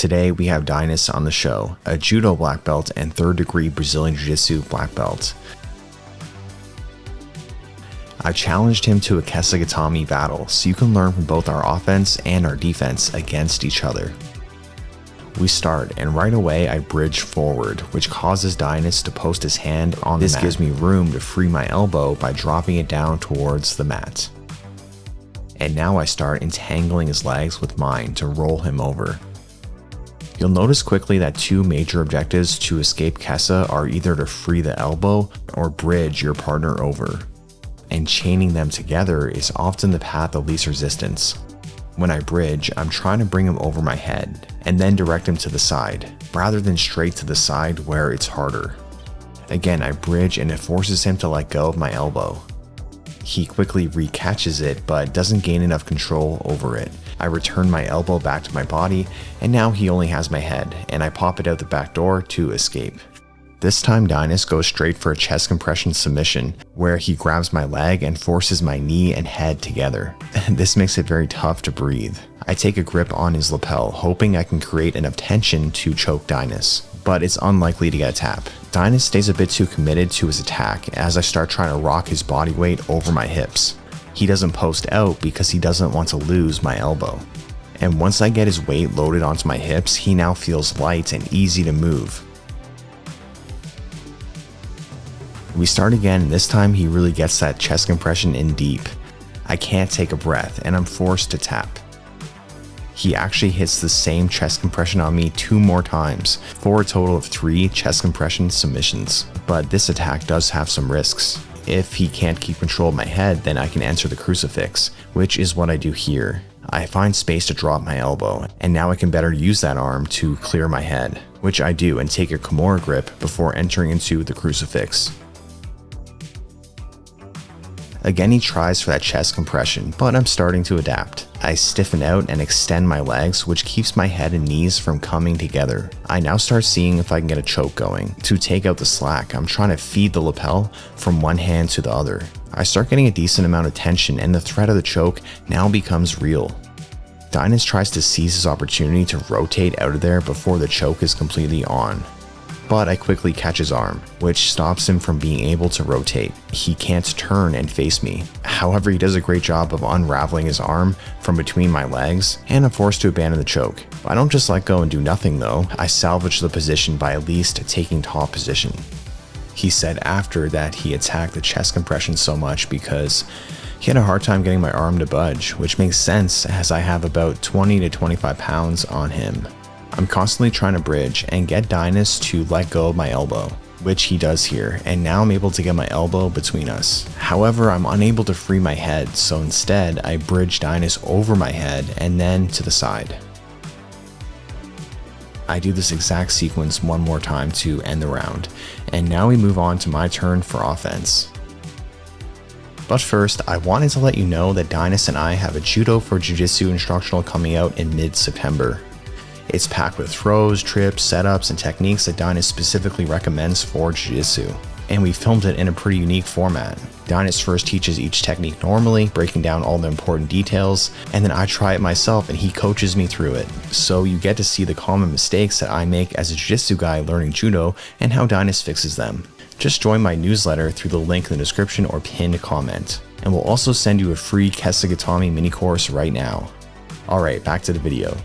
Today we have Dinus on the show, a Judo black belt and 3rd degree Brazilian Jiu-Jitsu black belt. I challenged him to a Kesa Gatame battle so you can learn from both our offense and our defense against each other. We start, and right away I bridge forward, which causes Dinus to post his hand on the mat. This gives me room to free my elbow by dropping it down towards the mat. And now I start entangling his legs with mine to roll him over. You'll notice quickly that 2 major objectives to escape Kesa are either to free the elbow or bridge your partner over. And chaining them together is often the path of least resistance. When I bridge, I'm trying to bring him over my head and then direct him to the side, rather than straight to the side where it's harder. Again, I bridge and it forces him to let go of my elbow. He quickly recatches it but doesn't gain enough control over it. I return my elbow back to my body and now he only has my head, and I pop it out the back door to escape. This time Dinus goes straight for a chest compression submission where he grabs my leg and forces my knee and head together. This makes it very tough to breathe. I take a grip on his lapel, hoping I can create enough tension to choke Dinus, but it's unlikely to get a tap. Dinus stays a bit too committed to his attack as I start trying to rock his body weight over my hips. He doesn't post out because he doesn't want to lose my elbow. And once I get his weight loaded onto my hips, he now feels light and easy to move. We start again, and this time he really gets that chest compression in deep. I can't take a breath and I'm forced to tap. He actually hits the same chest compression on me 2 more times for a total of 3 chest compression submissions. But this attack does have some risks. If he can't keep control of my head, then I can enter the crucifix, which is what I do here. I find space to drop my elbow, and now I can better use that arm to clear my head, which I do and take a Kimura grip before entering into the crucifix. Again, he tries for that chest compression, but I'm starting to adapt. I stiffen out and extend my legs, which keeps my head and knees from coming together. I now start seeing if I can get a choke going. To take out the slack, I'm trying to feed the lapel from one hand to the other. I start getting a decent amount of tension, and the threat of the choke now becomes real. Dinus tries to seize his opportunity to rotate out of there before the choke is completely on. But I quickly catch his arm, which stops him from being able to rotate. He can't turn and face me. However, he does a great job of unraveling his arm from between my legs, and I'm forced to abandon the choke. I don't just let go and do nothing though, I salvage the position by at least taking top position. He said after that he attacked the chest compression so much because he had a hard time getting my arm to budge, which makes sense as I have about 20 to 25 pounds on him. I'm constantly trying to bridge and get Dinus to let go of my elbow, which he does here, and now I'm able to get my elbow between us. However, I'm unable to free my head, so instead I bridge Dinus over my head and then to the side. I do this exact sequence 1 more time to end the round, and now we move on to my turn for offense. But first, I wanted to let you know that Dinus and I have a Judo for Jiu-Jitsu instructional coming out in mid-September. It's packed with throws, trips, setups, and techniques that Dinus specifically recommends for Jiu-Jitsu. And we filmed it in a pretty unique format. Dinus first teaches each technique normally, breaking down all the important details, and then I try it myself and he coaches me through it. So you get to see the common mistakes that I make as a Jiu-Jitsu guy learning Judo and how Dinus fixes them. Just join my newsletter through the link in the description or pinned comment. And we'll also send you a free Kesa Gatame mini course right now. Alright, back to the video.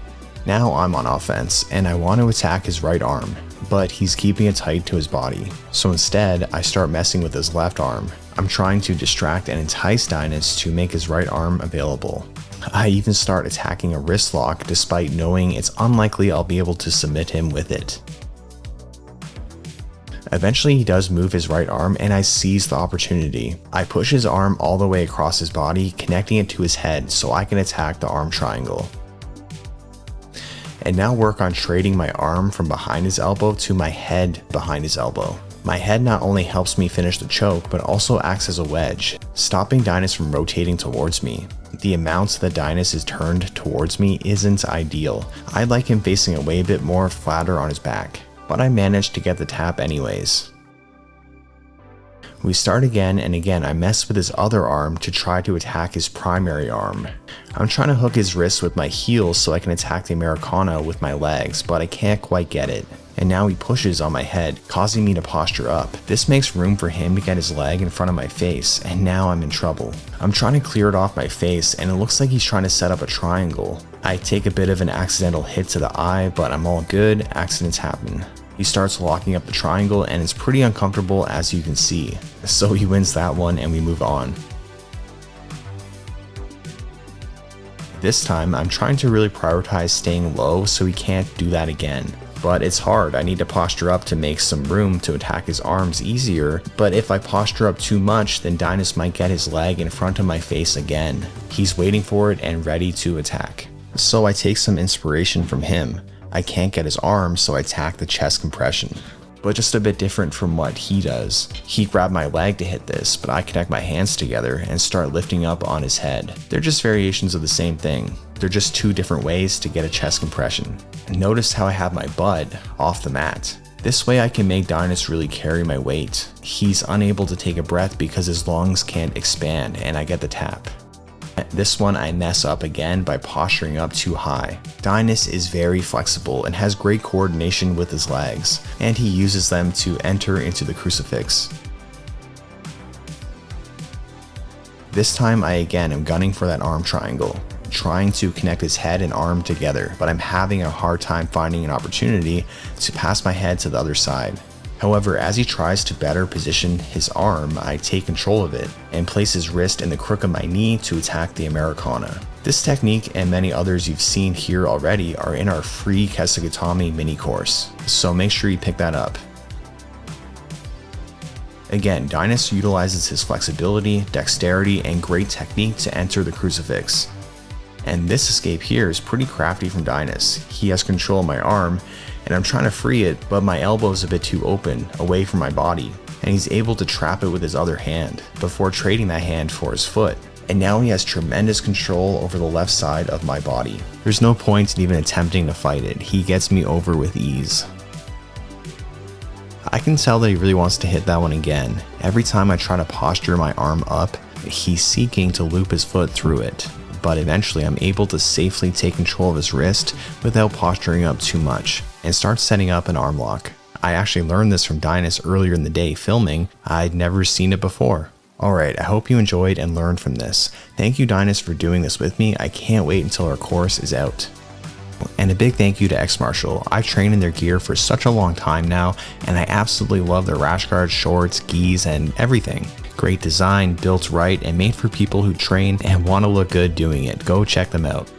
Now I'm on offense, and I want to attack his right arm, but he's keeping it tight to his body. So instead, I start messing with his left arm. I'm trying to distract and entice Dinus to make his right arm available. I even start attacking a wrist lock despite knowing it's unlikely I'll be able to submit him with it. Eventually he does move his right arm and I seize the opportunity. I push his arm all the way across his body, connecting it to his head so I can attack the arm triangle. And now work on trading my arm from behind his elbow to my head behind his elbow. My head not only helps me finish the choke, but also acts as a wedge, stopping Dinus from rotating towards me. The amount that Dinus is turned towards me isn't ideal. I'd like him facing away a bit more flatter on his back, but I managed to get the tap anyways. We start again, and again I mess with his other arm to try to attack his primary arm. I'm trying to hook his wrist with my heels so I can attack the Americana with my legs, but I can't quite get it. And now he pushes on my head, causing me to posture up. This makes room for him to get his leg in front of my face, and now I'm in trouble. I'm trying to clear it off my face, and it looks like he's trying to set up a triangle. I take a bit of an accidental hit to the eye, but I'm all good, accidents happen. He starts locking up the triangle, and it's pretty uncomfortable as you can see. So he wins that one, and we move on. This time, I'm trying to really prioritize staying low so he can't do that again. But it's hard. I need to posture up to make some room to attack his arms easier, but if I posture up too much, then Dinas might get his leg in front of my face again. He's waiting for it and ready to attack. So I take some inspiration from him. I can't get his arm, so I attack the chest compression. But just a bit different from what he does. He grabbed my leg to hit this, but I connect my hands together and start lifting up on his head. They're just variations of the same thing. They're just two different ways to get a chest compression. Notice how I have my butt off the mat. This way I can make Dinas really carry my weight. He's unable to take a breath because his lungs can't expand, and I get the tap. This one I mess up again by posturing up too high. Dinas is very flexible and has great coordination with his legs, and he uses them to enter into the crucifix. This time I again am gunning for that arm triangle, trying to connect his head and arm together, but I'm having a hard time finding an opportunity to pass my head to the other side. However, as he tries to better position his arm, I take control of it and place his wrist in the crook of my knee to attack the Americana. This technique and many others you've seen here already are in our free Kesa Gatame mini course, so make sure you pick that up. Again, Dinas utilizes his flexibility, dexterity, and great technique to enter the crucifix. And this escape here is pretty crafty from Dinas. He has control of my arm, and I'm trying to free it, but my elbow is a bit too open, away from my body, and he's able to trap it with his other hand, before trading that hand for his foot. And now he has tremendous control over the left side of my body. There's no point in even attempting to fight it. He gets me over with ease. I can tell that he really wants to hit that one again. Every time I try to posture my arm up, he's seeking to loop his foot through it. But eventually I'm able to safely take control of his wrist without posturing up too much, and start setting up an arm lock. I actually learned this from Dinas earlier in the day filming. I'd never seen it before. Alright, I hope you enjoyed and learned from this. Thank you Dinas for doing this with me. I can't wait until our course is out. And a big thank you to X Martial. I've trained in their gear for such a long time now, and I absolutely love their rash guards, shorts, gis, and everything. Great design, built right, and made for people who train and want to look good doing it. Go check them out.